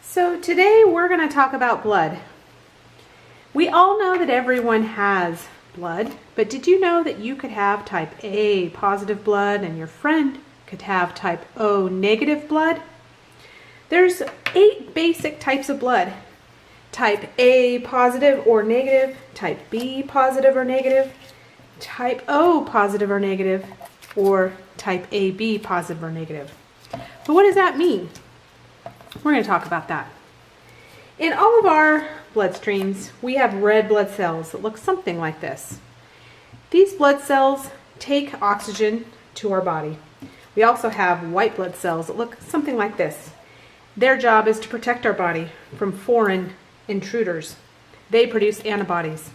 So today we're going to talk about blood. We all know that everyone has blood, but did you know that you could have type A positive blood and your friend could have type O negative blood? There's 8 basic types of blood. Type A positive or negative, type B positive or negative, type O positive or negative, or type AB positive or negative. But what does that mean? We're going to talk about that. In all of our bloodstreams, we have red blood cells that look something like this. These blood cells take oxygen to our body. We also have white blood cells that look something like this. Their job is to protect our body from foreign intruders. They produce antibodies.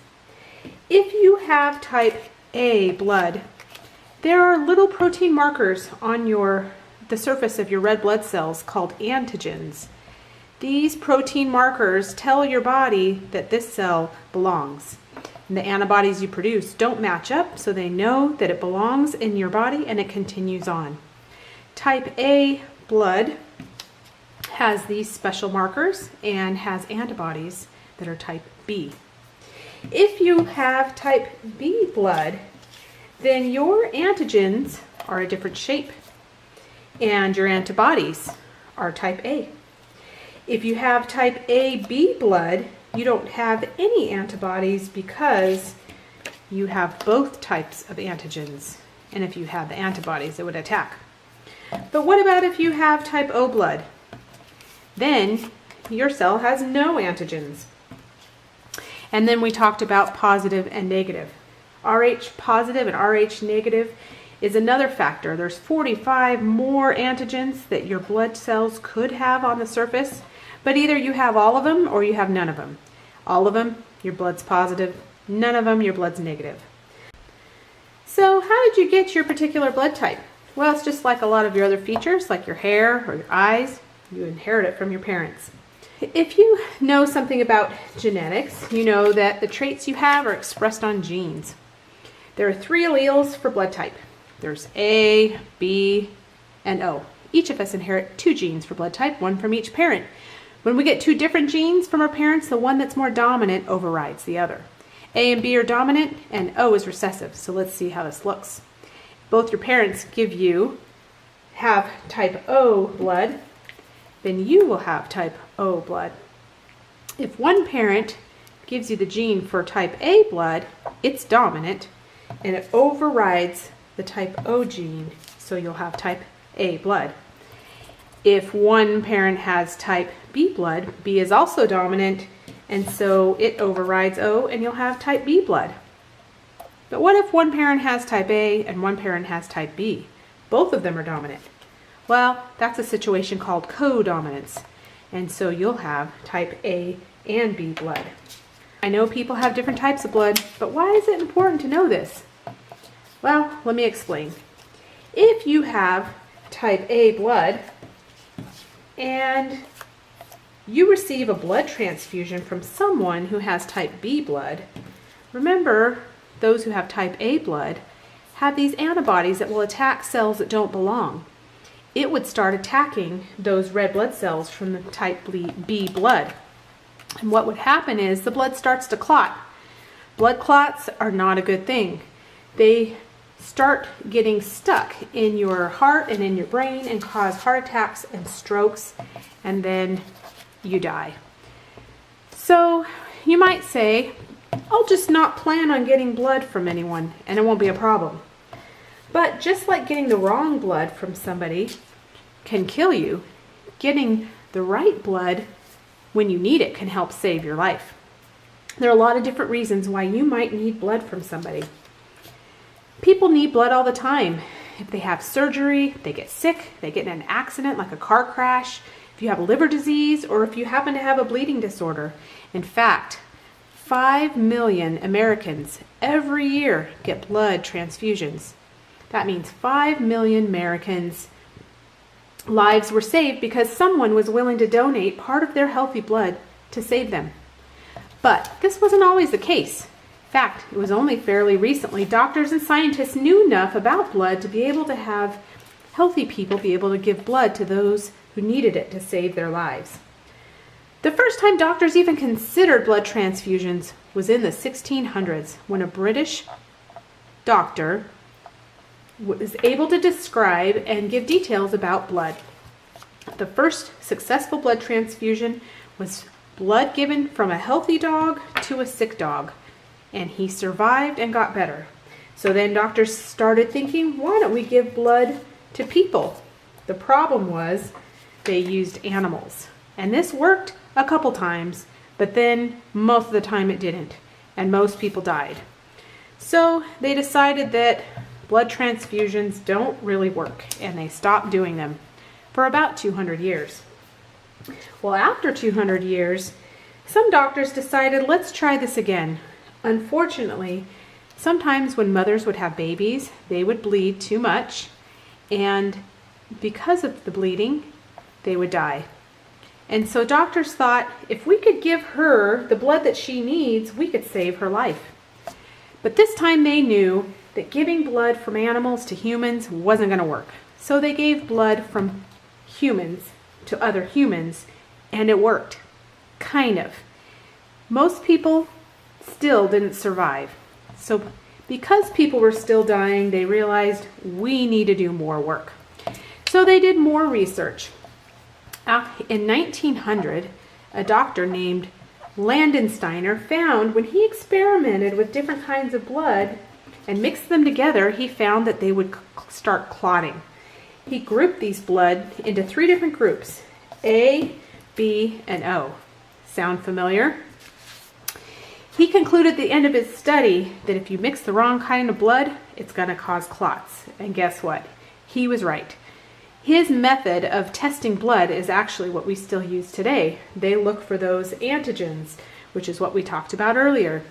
If you have type A blood, there are little protein markers on the surface of your red blood cells called antigens. These protein markers tell your body that this cell belongs. And the antibodies you produce don't match up, so they know that it belongs in your body and it continues on. Type A blood has these special markers and has antibodies that are type B. If you have type B blood, then your antigens are a different shape and your antibodies are type A. If you have type AB blood, you don't have any antibodies because you have both types of antigens. And if you have the antibodies, it would attack. But what about if you have type O blood? Then your cell has no antigens. And then we talked about positive and negative. Rh positive and Rh negative is another factor. There's 45 more antigens that your blood cells could have on the surface, but either you have all of them or you have none of them. All of them, your blood's positive. None of them, your blood's negative. So how did you get your particular blood type? Well, it's just like a lot of your other features, like your hair or your eyes. You inherit it from your parents. If you know something about genetics, you know that the traits you have are expressed on genes. There are 3 alleles for blood type. There's A, B, and O. Each of us inherit 2 genes for blood type, one from each parent. When we get 2 different genes from our parents, the one that's more dominant overrides the other. A and B are dominant, and O is recessive. So let's see how this looks. Both your parents have type O blood, then you will have type O blood. If one parent gives you the gene for type A blood, it's dominant, and it overrides the type O gene, so you'll have type A blood. If one parent has type B blood, B is also dominant, and so it overrides O, and you'll have type B blood. But what if one parent has type A and one parent has type B? Both of them are dominant. Well, that's a situation called codominance, and so you'll have type A and B blood. I know people have different types of blood, but why is it important to know this? Well, let me explain. If you have type A blood and you receive a blood transfusion from someone who has type B blood, remember those who have type A blood have these antibodies that will attack cells that don't belong. It would start attacking those red blood cells from the type B blood. And what would happen is the blood starts to clot. Blood clots are not a good thing. They start getting stuck in your heart and in your brain and cause heart attacks and strokes, and then you die. So you might say, I'll just not plan on getting blood from anyone and it won't be a problem. But just like getting the wrong blood from somebody can kill you, getting the right blood when you need it can help save your life. There are a lot of different reasons why you might need blood from somebody. People need blood all the time. If they have surgery, they get sick, they get in an accident like a car crash, if you have liver disease, or if you happen to have a bleeding disorder. In fact, 5 million Americans every year get blood transfusions. That means 5 million Americans' lives were saved because someone was willing to donate part of their healthy blood to save them. But this wasn't always the case. In fact, it was only fairly recently doctors and scientists knew enough about blood to be able to have healthy people be able to give blood to those who needed it to save their lives. The first time doctors even considered blood transfusions was in the 1600s when a British doctor was able to describe and give details about blood. The first successful blood transfusion was blood given from a healthy dog to a sick dog, and he survived and got better. So then doctors started thinking, why don't we give blood to people? The problem was they used animals, and this worked a couple times, but then most of the time it didn't, and most people died. So they decided that blood transfusions don't really work, and they stopped doing them for about 200 years. Well, after 200 years, some doctors decided, let's try this again. Unfortunately, sometimes when mothers would have babies, they would bleed too much, and because of the bleeding, they would die. And so doctors thought, if we could give her the blood that she needs, we could save her life. But this time they knew that giving blood from animals to humans wasn't going to work. So they gave blood from humans to other humans, and it worked. Kind of. Most people still didn't survive. So because people were still dying, they realized we need to do more work. So they did more research. In 1900, a doctor named Landensteiner found when he experimented with different kinds of blood and mixed them together, he found that they would start clotting. He grouped these blood into 3 different groups, A, B, and O. Sound familiar? He concluded at the end of his study that if you mix the wrong kind of blood, it's going to cause clots. And guess what? He was right. His method of testing blood is actually what we still use today. They look for those antigens, which is what we talked about earlier.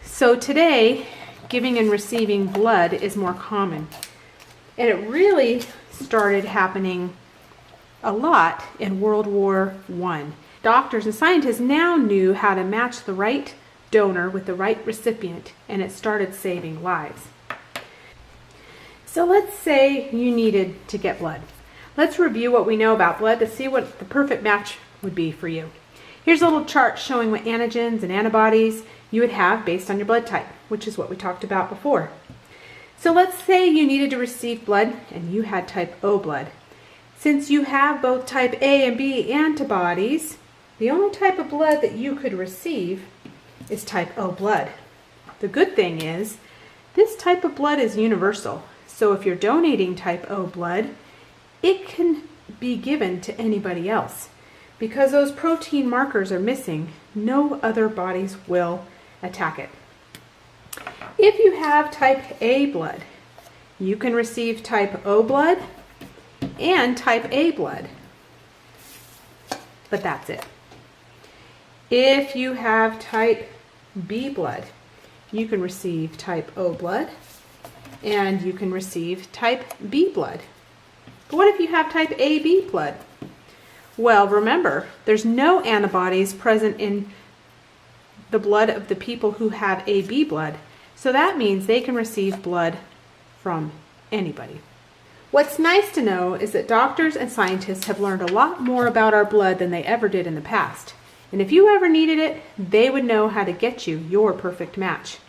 So today, giving and receiving blood is more common. And it really started happening a lot in World War I. Doctors and scientists now knew how to match the right donor with the right recipient, and it started saving lives. So let's say you needed to get blood. Let's review what we know about blood to see what the perfect match would be for you. Here's a little chart showing what antigens and antibodies you would have based on your blood type, which is what we talked about before. So let's say you needed to receive blood and you had type O blood. Since you have both type A and B antibodies, the only type of blood that you could receive is type O blood. The good thing is, this type of blood is universal. So if you're donating type O blood, it can be given to anybody else. Because those protein markers are missing, no other bodies will attack it. If you have type A blood, you can receive type O blood and type A blood. But that's it. If you have type B blood, you can receive type O blood and you can receive type B blood. But what if you have type AB blood? Well, remember, there's no antibodies present in the blood of the people who have AB blood, so that means they can receive blood from anybody. What's nice to know is that doctors and scientists have learned a lot more about our blood than they ever did in the past. And if you ever needed it, they would know how to get you your perfect match.